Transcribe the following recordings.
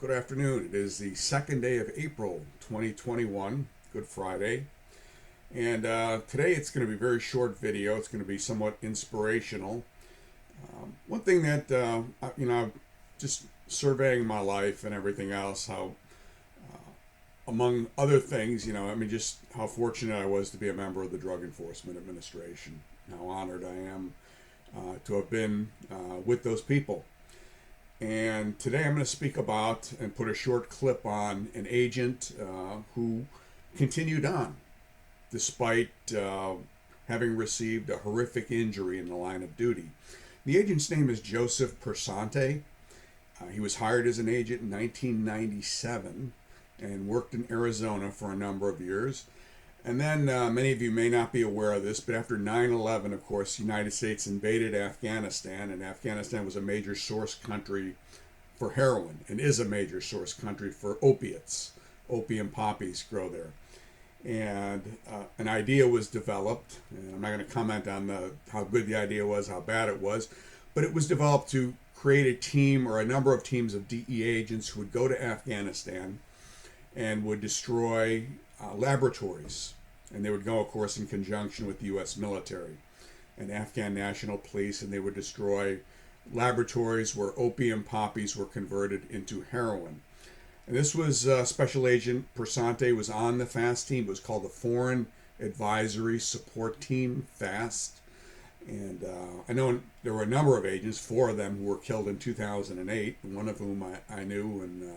Good afternoon. It is the second day of April 2021, Good Friday. And today it's going to be a very short video. It's going to be somewhat inspirational. One thing that, just surveying my life and everything else, how, among other things, just how fortunate I was to be a member of the Drug Enforcement Administration. How honored I am to have been with those people. And today I'm going to speak about and put a short clip on an agent who continued on despite having received a horrific injury in the line of duty. The agent's name is Joseph Piersante. He was hired as an agent in 1997 and worked in Arizona for a number of years. And then many of you may not be aware of this, but after 9/11, of course, the United States invaded Afghanistan, and Afghanistan was a major source country for heroin and is a major source country for opiates. Opium poppies grow there. And an idea was developed, and I'm not going to comment on how good the idea was, how bad it was, but it was developed to create a team or a number of teams of DEA agents who would go to Afghanistan and would destroy laboratories, and they would go, of course, in conjunction with the U.S. military and Afghan National Police, and they would destroy laboratories where opium poppies were converted into heroin. And this was Special Agent Piersante was on the FAST team. It was called the Foreign Advisory Support Team, FAST. And I know there were a number of agents, 4 of them, who were killed in 2008, one of whom I knew and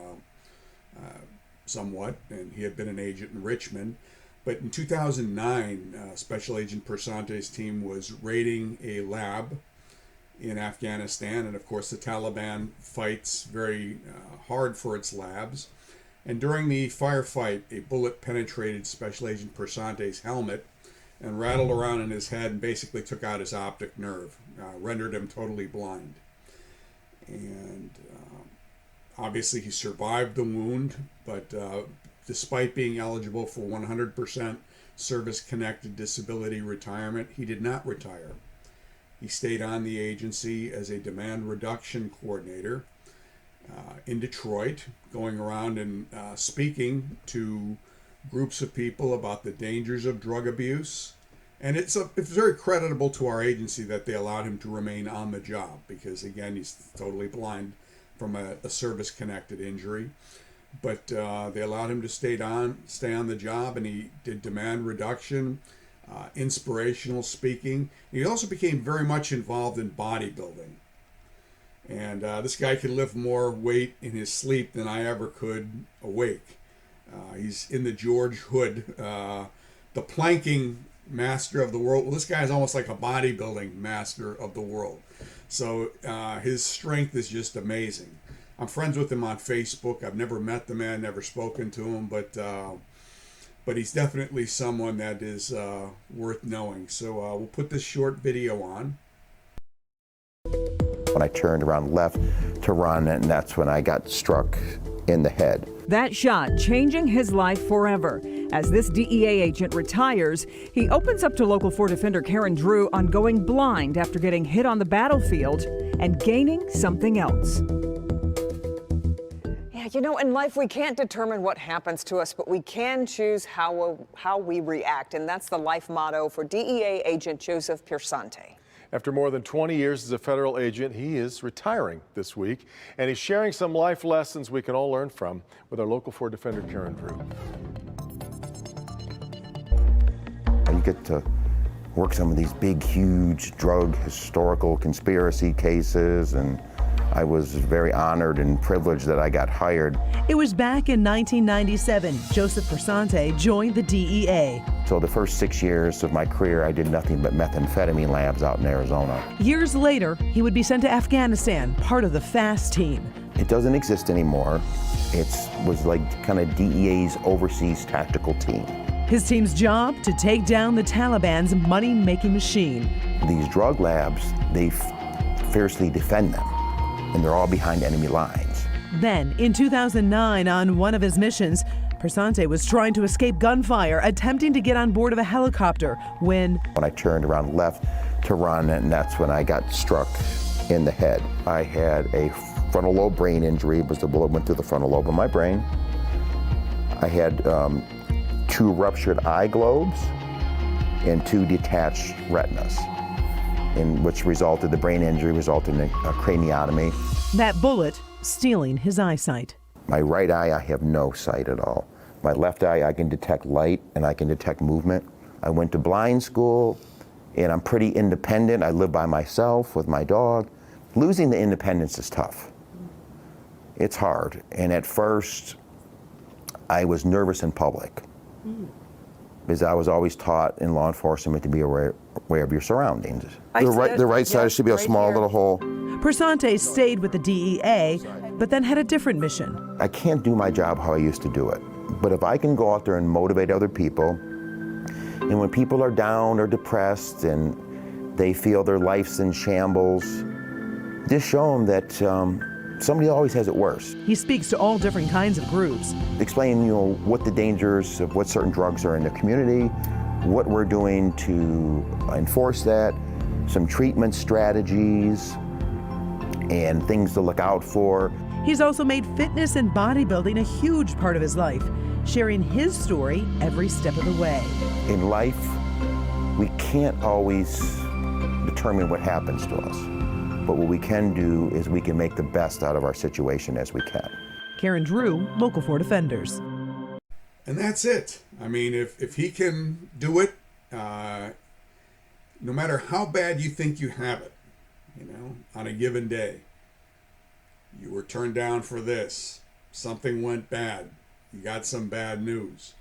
somewhat, and he had been an agent in Richmond. But in 2009, Special Agent Piersante's team was raiding a lab in Afghanistan, and of course the Taliban fights very hard for its labs. And during the firefight, a bullet penetrated Special Agent Piersante's helmet and rattled around in his head and basically took out his optic nerve, rendered him totally blind. And obviously he survived the wound, but despite being eligible for 100% service-connected disability retirement, he did not retire. He stayed on the agency as a demand reduction coordinator in Detroit, going around and speaking to groups of people about the dangers of drug abuse. And it's very creditable to our agency that they allowed him to remain on the job because, again, he's totally blind from a service-connected injury. But they allowed him to stay on the job, and he did demand reduction, inspirational speaking. He also became very much involved in bodybuilding. And this guy could lift more weight in his sleep than I ever could awake. He's in the George Hood, the planking master of the world. Well, this guy is almost like a bodybuilding master of the world. So his strength is just amazing. I'm friends with him on Facebook. I've never met the man, never spoken to him, but he's definitely someone that is worth knowing. So we'll put this short video on. When I turned around left to run, and that's when I got struck in the head. That shot changing his life forever. As this DEA agent retires, he opens up to local 4 defender Karen Drew on going blind after getting hit on the battlefield and gaining something else. Yeah, in life we can't determine what happens to us, but we can choose how we react, and that's the life motto for DEA agent Joseph Piersante. After more than 20 years as a federal agent, he is retiring this week, and he's sharing some life lessons we can all learn from with our local 4 defender Karen Drew. You get to work some of these big, huge drug historical conspiracy cases, and I was very honored and privileged that I got hired. It was back in 1997. Joseph Piersante joined the DEA. So the first 6 years of my career, I did nothing but methamphetamine labs out in Arizona. Years later, he would be sent to Afghanistan, part of the FAST team. It doesn't exist anymore. It was like kind of DEA's overseas tactical team. His team's job to take down the Taliban's money-making machine. These drug labs, they fiercely defend them, and they're all behind enemy lines. Then, in 2009, on one of his missions, Piersante was trying to escape gunfire, attempting to get on board of a helicopter when I turned around left to run, and that's when I got struck in the head. I had a frontal lobe brain injury. Was the bullet went through the frontal lobe of my brain. I had 2 ruptured eye globes and 2 detached retinas, in which resulted, the brain injury resulted in a craniotomy. That bullet stealing his eyesight. My right eye, I have no sight at all. My left eye, I can detect light and I can detect movement. I went to blind school and I'm pretty independent. I live by myself with my dog. Losing the independence is tough. It's hard. And at first, I was nervous in public because I was always taught in law enforcement to be aware of your surroundings. The right side should be a small little hole. Piersante stayed with the DEA, but then had a different mission. I can't do my job how I used to do it. But if I can go out there and motivate other people, and when people are down or depressed and they feel their life's in shambles, just show them that somebody always has it worse. He speaks to all different kinds of groups. Explain, what the dangers of what certain drugs are in the community, what we're doing to enforce that, some treatment strategies, and things to look out for. He's also made fitness and bodybuilding a huge part of his life, sharing his story every step of the way. In life, we can't always determine what happens to us, but what we can do is we can make the best out of our situation as we can. Karen Drew, Local 4 Defenders. And that's it. I mean, if he can do it, no matter how bad you think you have it, on a given day, you were turned down for this, something went bad, you got some bad news.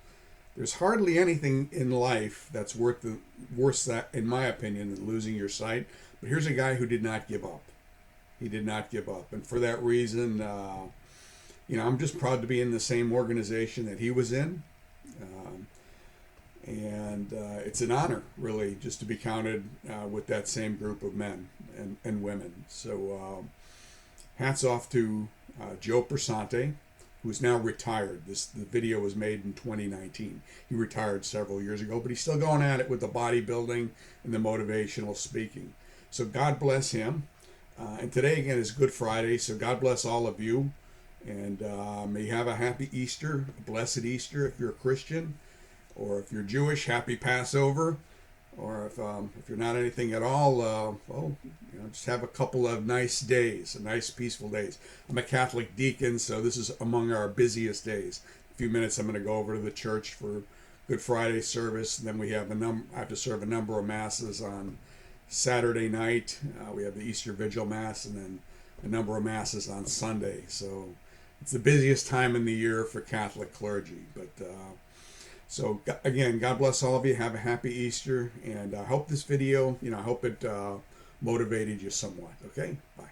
There's hardly anything in life that's worse, that, in my opinion, than losing your sight. But here's a guy who did not give up. He did not give up. And for that reason, I'm just proud to be in the same organization that he was in. It's an honor, really, just to be counted with that same group of men and women. So hats off to Joe Piersante, who's now retired. The video was made in 2019. He retired several years ago, but he's still going at it with the bodybuilding and the motivational speaking. So God bless him. And today, again, is Good Friday, so God bless all of you. And may you have a happy Easter, a blessed Easter if you're a Christian. Or if you're Jewish, happy Passover. Or if you're not anything at all, just have a couple of nice days, nice peaceful days. I'm a Catholic deacon, so this is among our busiest days. In a few minutes, I'm going to go over to the church for Good Friday service. And then we have I have to serve a number of masses on Saturday night. We have the Easter Vigil Mass, and then a number of masses on Sunday. So it's the busiest time in the year for Catholic clergy. But so again, God bless all of you. Have a happy Easter, and I hope this video, I hope it motivated you somewhat. Okay, bye.